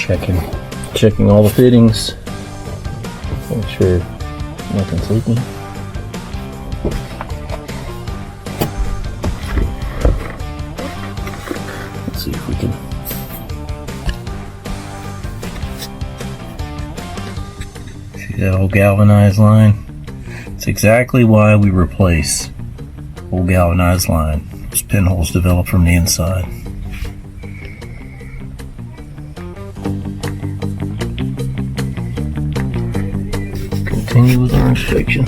checking all the fittings. Make sure nothing's leaking. Let's see if we can. See that old galvanized line? It's exactly why we replace old galvanized line. Those pinholes develop from the inside. Continue with our inspection.